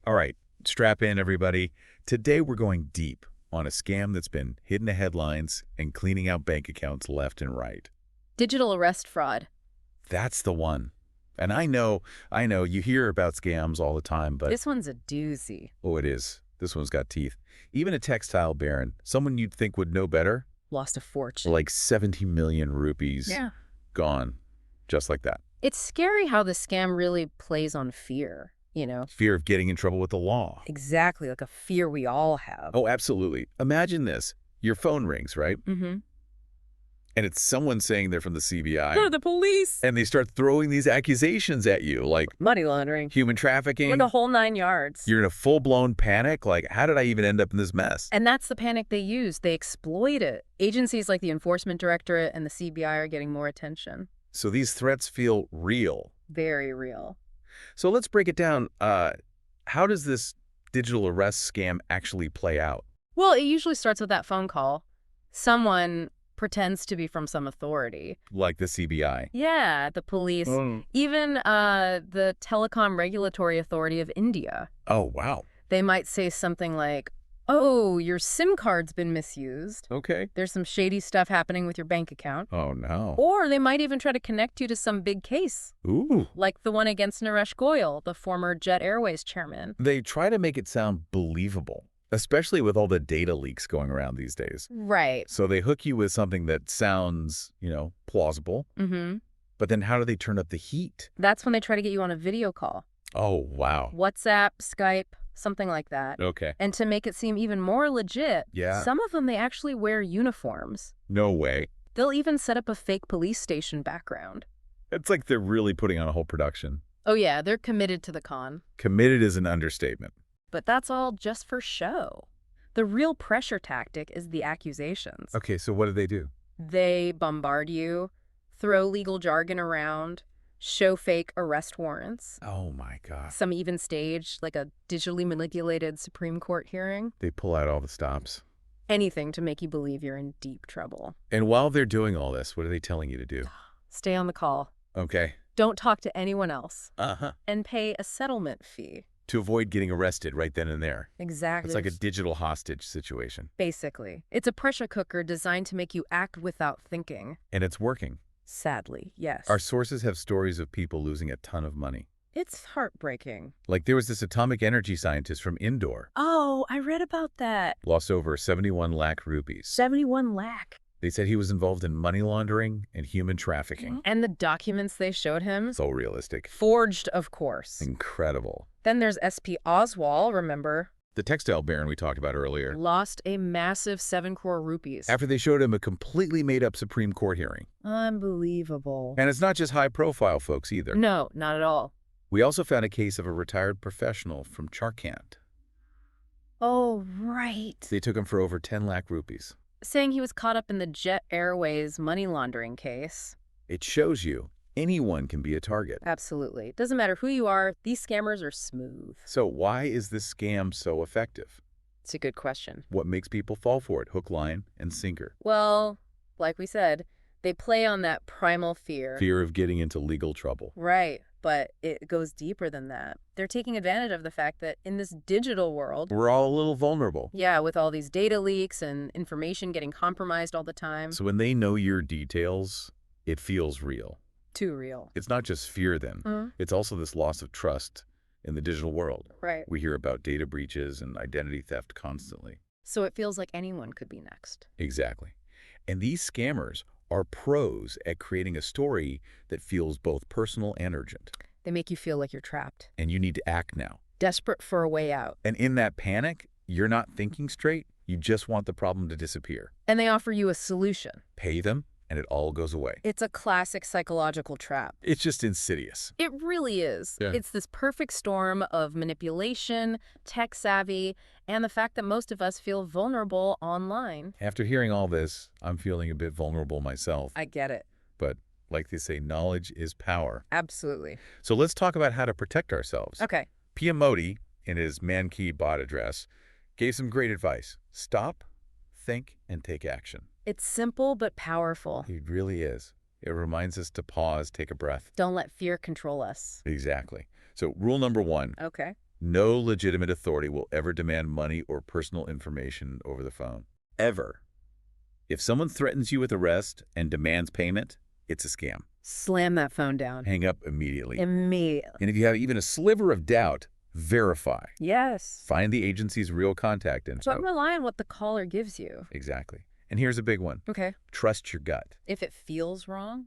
All right, strap in, everybody. Today we're going deep on a scam that's been hitting the headlines and cleaning out bank accounts left and right. Digital arrest fraud. That's the one. And I know, you hear about scams all the time, but This one's a doozy. oh, it is. This one's got teeth. Even a textile baron, someone you'd think would know better, Lost a fortune. like 70 million rupees Yeah. gone, just like that. It's scary how the scam really plays on fear, you know? Fear of getting in trouble with the law. Exactly, like a fear we all have. Oh, absolutely. Imagine this. Your phone rings, right? Mm-hmm. And it's someone saying they're from the CBI. Go to the police. And they start throwing these accusations at you, like Money laundering. human trafficking. Like a whole 9 yards. You're in a full-blown panic. Like, how did I even end up in this mess? And that's the panic they use. They exploit it. Agencies like the Enforcement Directorate and the CBI are getting more attention. So these threats feel real. Very real. So let's break it down. How does this digital arrest scam actually play out? Well, it usually starts with that phone call. Someone pretends to be from some authority. Like the CBI. Yeah, the police. Even the Telecom Regulatory Authority of India. Oh, wow. They might say something like, oh, your SIM card's been misused. Okay. There's some shady stuff happening with your bank account. Oh, no. Or they might even try to connect you to some big case. Ooh. Like the one against Naresh Goyal, the former Jet Airways chairman. They try to make it sound believable, especially with all the data leaks going around these days. Right. So they hook you with something that sounds, plausible. Mm-hmm. But then how do they turn up the heat? That's when they try to get you on a video call. Oh, wow. WhatsApp, Skype, something like that. Okay. And to make it seem even more legit, Yeah. some of them, they actually wear uniforms. No way. They'll even set up a fake police station background. It's like they're really putting on a whole production. Oh yeah, they're committed to the con. Committed is an understatement. But that's all just for show. The real pressure tactic is the accusations. Okay, so what do they do? They bombard you, throw legal jargon around, show fake arrest warrants. Oh, my God. Some even stage like a digitally manipulated Supreme Court hearing. They pull out all the stops. Anything to make you believe you're in deep trouble. And while they're doing all this, what are they telling you to do? Stay on the call. Okay. Don't talk to anyone else. Uh-huh. And pay a settlement fee. To avoid getting arrested right then and there. Exactly. It's like a digital hostage situation. Basically. It's a pressure cooker designed to make you act without thinking. And it's working. Sadly, yes. Our sources have stories of people losing a ton of money. It's heartbreaking. Like there was this atomic energy scientist from Indore. Oh, I read about that. Lost over 71 lakh rupees. 71 lakh. They said he was involved in money laundering and human trafficking. And the documents they showed him? So realistic. Forged, of course. Incredible. Then there's SP Oswald, remember? The textile baron we talked about earlier. Lost a massive 7 crore rupees. After they showed him a completely made-up Supreme Court hearing. Unbelievable. And it's not just high-profile folks either. No, not at all. We also found a case of a retired professional from Charkant. Oh, right. They took him for over 10 lakh rupees. Saying he was caught up in the Jet Airways money laundering case. It shows you anyone can be a target. Absolutely. Doesn't matter who you are, these scammers are smooth. So why is this scam so effective? It's a good question. What makes people fall for it? Hook, line, and sinker. Well, like we said, they play on that primal fear. Fear of getting into legal trouble. Right, but it goes deeper than that. They're taking advantage of the fact that in this digital world, We're all a little vulnerable. yeah, with all these data leaks and information getting compromised all the time. So when they know your details, it feels real. Too real. It's not just fear then. Mhm. It's also this loss of trust in the digital world. Right. We hear about data breaches and identity theft constantly. So it feels like anyone could be next. Exactly. And these scammers are pros at creating a story that feels both personal and urgent. They make you feel like you're trapped, And you need to act now. desperate for a way out. And in that panic, you're not thinking straight. You just want the problem to disappear. And they offer you a solution. Pay them, and it all goes away. It's a classic psychological trap. It's just insidious. It really is. Yeah. It's this perfect storm of manipulation, tech savvy, and the fact that most of us feel vulnerable online. After hearing all this, I'm feeling a bit vulnerable myself. I get it. But like they say, knowledge is power. Absolutely. So let's talk about how to protect ourselves. Okay. PM Modi, in his Man Ki Baat address, gave some great advice. Stop, think, and take action. It's simple but powerful. It really is. It reminds us to pause, take a breath. Don't let fear control us. Exactly. So rule number 1, Okay. No legitimate authority will ever demand money or personal information over the phone. Ever. If someone threatens you with arrest and demands payment, it's a scam. Slam that phone down. Hang up immediately. Immediately. And if you have even a sliver of doubt, verify. Yes. Find the agency's real contact info. Don't rely on what the caller gives you. Exactly. And here's a big one. Okay. Trust your gut. If it feels wrong?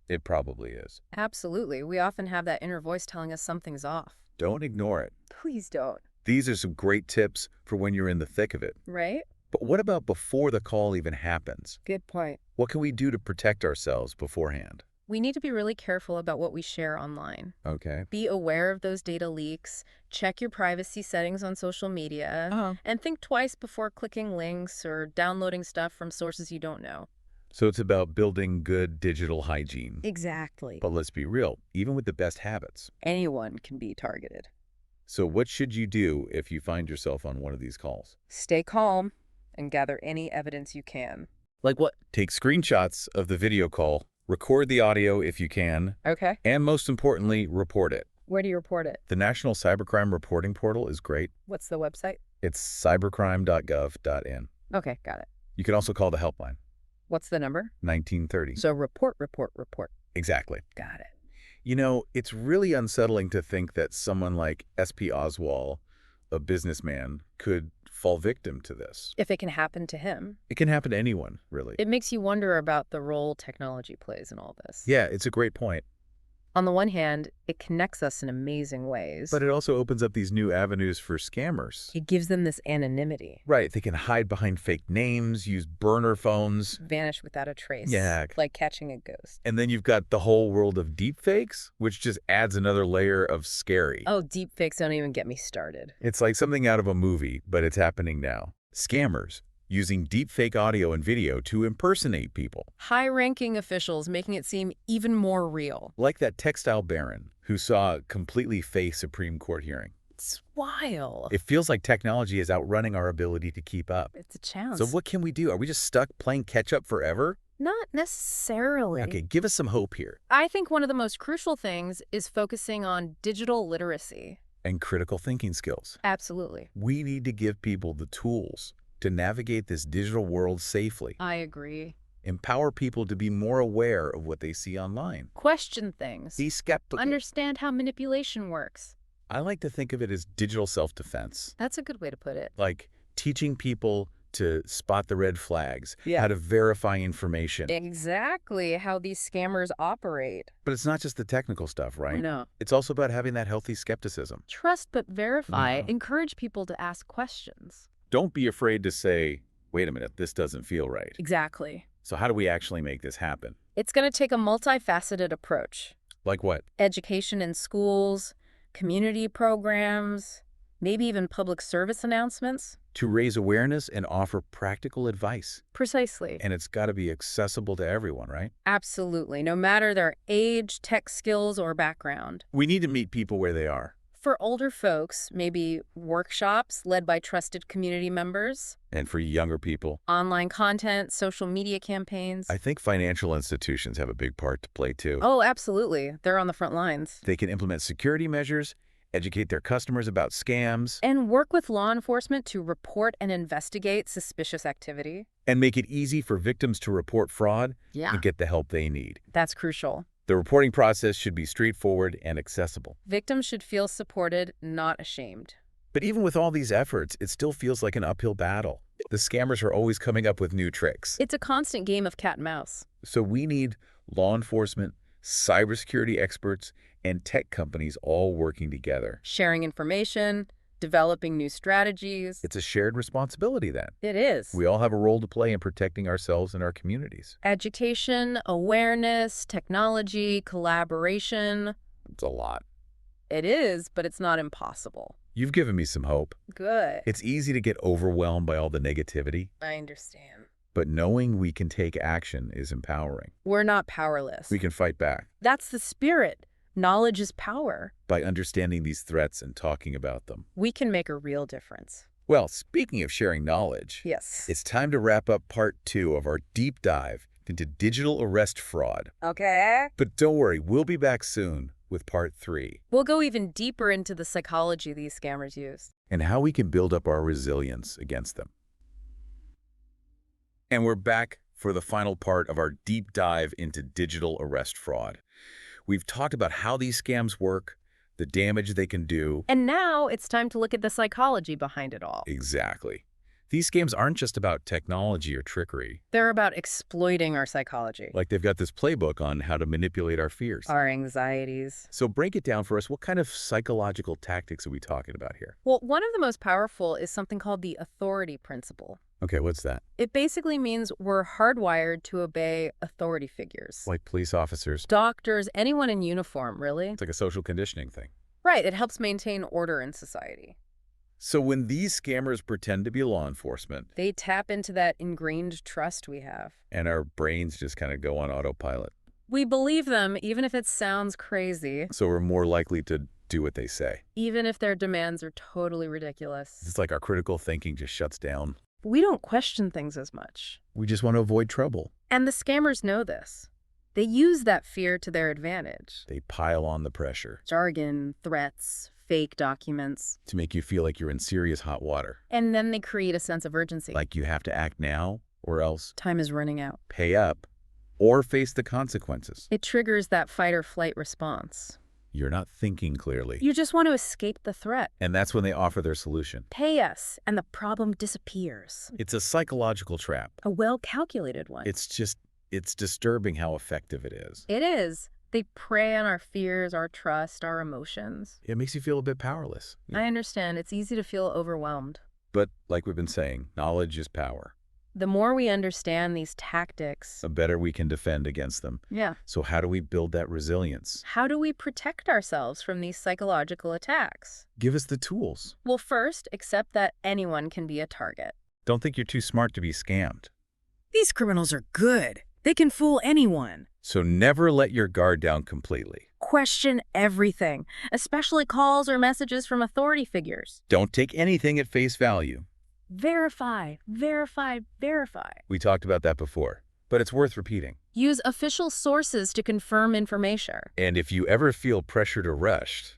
It probably is. Absolutely. We often have that inner voice telling us something's off. Don't ignore it. Please don't. These are some great tips for when you're in the thick of it. Right? But what about before the call even happens? Good point. What can we do to protect ourselves beforehand? We need to be really careful about what we share online. Okay. Be aware of those data leaks, check your privacy settings on social media, and think twice before clicking links or downloading stuff from sources you don't know. So it's about building good digital hygiene. Exactly. But let's be real, even with the best habits. Anyone can be targeted. So what should you do if you find yourself on one of these calls? Stay calm and gather any evidence you can. Like what? Take screenshots of the video call, record the audio if you can, Okay. and most importantly, report it. Where do you report it? The National Cybercrime Reporting Portal is great. What's the website? It's cybercrime.gov.in. Okay, got it. You can also call the helpline, What's the number? 1930. So report. Exactly. Got it. You know, it's really unsettling to think that someone like S.P. Oswald, a businessman, could fall victim to this. If it can happen to him. It can happen to anyone, really. It makes you wonder about the role technology plays in all this. Yeah, it's a great point. On the one hand, it connects us in amazing ways. But it also opens up these new avenues for scammers. It gives them this anonymity. Right, they can hide behind fake names, use burner phones. Vanish without a trace. Yeah. Like catching a ghost. And then you've got the whole world of deepfakes, which just adds another layer of scary. Oh, deepfakes don't even get me started. It's like something out of a movie, but it's happening now. Scammers using deepfake audio and video to impersonate people. High-ranking officials making it seem even more real. Like that textile baron who saw a completely fake Supreme Court hearing. It's wild. It feels like technology is outrunning our ability to keep up. It's a challenge. So what can we do? Are we just stuck playing catch-up forever? Not necessarily. Okay, give us some hope here. I think one of the most crucial things is focusing on digital literacy. And critical thinking skills. Absolutely. We need to give people the tools to navigate this digital world safely. I agree. Empower people to be more aware of what they see online. Question things. Be skeptical. Understand how manipulation works. I like to think of it as digital self-defense. That's a good way to put it. Like teaching people to spot the red flags, Yeah. how to verify information. Exactly how these scammers operate. But it's not just the technical stuff, right? No. It's also about having that healthy skepticism. Trust but verify. Mhm. Encourage people to ask questions. Don't be afraid to say, wait a minute, this doesn't feel right. Exactly. So how do we actually make this happen? It's going to take a multifaceted approach. Like what? Education in schools, community programs, maybe even public service announcements. To raise awareness and offer practical advice. Precisely. And it's got to be accessible to everyone, right? Absolutely. No matter their age, tech skills, or background. We need to meet people where they are. For older folks, maybe workshops led by trusted community members, And for younger people, online content, social media campaigns. I think financial institutions have a big part to play too. Oh, absolutely. They're on the front lines. They can implement security measures, educate their customers about scams, And work with law enforcement to report and investigate suspicious activity. and make it easy for victims to report fraud Yeah. and get the help they need. That's crucial. The reporting process should be straightforward and accessible. Victims should feel supported, not ashamed. But even with all these efforts, it still feels like an uphill battle. The scammers are always coming up with new tricks. It's a constant game of cat and mouse. So we need law enforcement, cybersecurity experts, and tech companies all working together. Sharing information, developing new strategies. It's a shared responsibility then. It is. We all have a role to play in protecting ourselves and our communities. Education, awareness, technology, collaboration. It's a lot. It is, but it's not impossible. You've given me some hope. Good. It's easy to get overwhelmed by all the negativity, I understand. but knowing we can take action is empowering. We're not powerless. We can fight back That's the spirit. Knowledge is power. by understanding these threats and talking about them. We can make a real difference. Well, speaking of sharing knowledge, Yes. it's time to wrap up part 2 of our deep dive into digital arrest fraud. Okay. But don't worry, we'll be back soon with Part 3 We'll go even deeper into the psychology these scammers use. and how we can build up our resilience against them. And we're back for the final part of our deep dive into digital arrest fraud. We've talked about how these scams work, the damage they can do. And now it's time to look at the psychology behind it all. Exactly. These scams aren't just about technology or trickery. They're about exploiting our psychology, Like they've got this playbook on how to manipulate our fears. our anxieties. So break it down for us. What kind of psychological tactics are we talking about here? Well, one of the most powerful is something called the authority principle. Okay, what's that? It basically means we're hardwired to obey authority figures. Like police officers. Doctors, anyone in uniform, really. It's like a social conditioning thing. Right, it helps maintain order in society. So when these scammers pretend to be law enforcement, They tap into that ingrained trust we have. and our brains just kind of go on autopilot, We believe them, even if it sounds crazy, so we're more likely to do what they say. even if their demands are totally ridiculous. It's like our critical thinking just shuts down. We don't question things as much. We just want to avoid trouble. And the scammers know this. They use that fear to their advantage. They pile on the pressure Jargon, threats, fake documents. to make you feel like you're in serious hot water. And then they create a sense of urgency. Like you have to act now or else Time is running out. pay up or face the consequences. It triggers that fight or flight response. You're not thinking clearly. You just want to escape the threat. And that's when they offer their solution. Pay us, and the problem disappears. It's a psychological trap. A well-calculated one. It's disturbing how effective it is. It is. They prey on our fears, our trust, our emotions. It makes you feel a bit powerless. I understand. It's easy to feel overwhelmed. But like we've been saying, knowledge is power. The more we understand these tactics, The better we can defend against them. yeah. So how do we build that resilience? How do we protect ourselves from these psychological attacks? Give us the tools. Well, first, accept that anyone can be a target. Don't think you're too smart to be scammed. These criminals are good. They can fool anyone. So never let your guard down completely. Question everything, especially calls or messages from authority figures. Don't take anything at face value. Verify, verify, verify. We talked about that before, but it's worth repeating. Use official sources to confirm information. And if you ever feel pressured or rushed,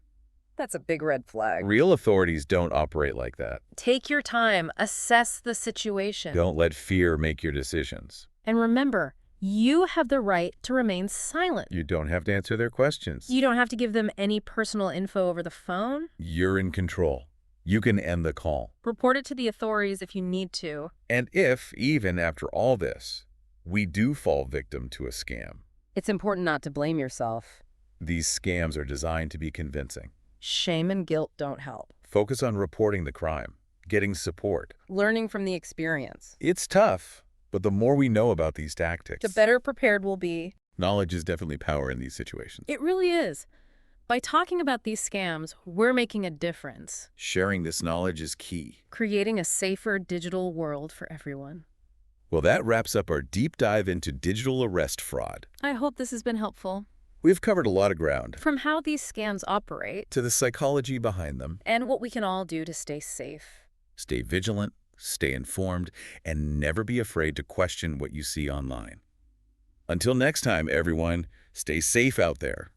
That's a big red flag. real authorities don't operate like that. Take your time, assess the situation. Don't let fear make your decisions. And remember, you have the right to remain silent. You don't have to answer their questions. You don't have to give them any personal info over the phone. You're in control. You can end the call. Report it to the authorities if you need to. And if, even after all this, we do fall victim to a scam, It's important not to blame yourself. these scams are designed to be convincing. Shame and guilt don't help. Focus on reporting the crime, getting support. Learning from the experience. It's tough, but the more we know about these tactics, The better prepared we'll be. knowledge is definitely power in these situations. It really is. By talking about these scams, we're making a difference, Sharing this knowledge is key. creating a safer digital world for everyone. Well, that wraps up our deep dive into digital arrest fraud. I hope this has been helpful. We've covered a lot of ground, From how these scams operate to the psychology behind them. and what we can all do to stay safe. Stay vigilant, stay informed, and never be afraid to question what you see online. Until next time, everyone, stay safe out there.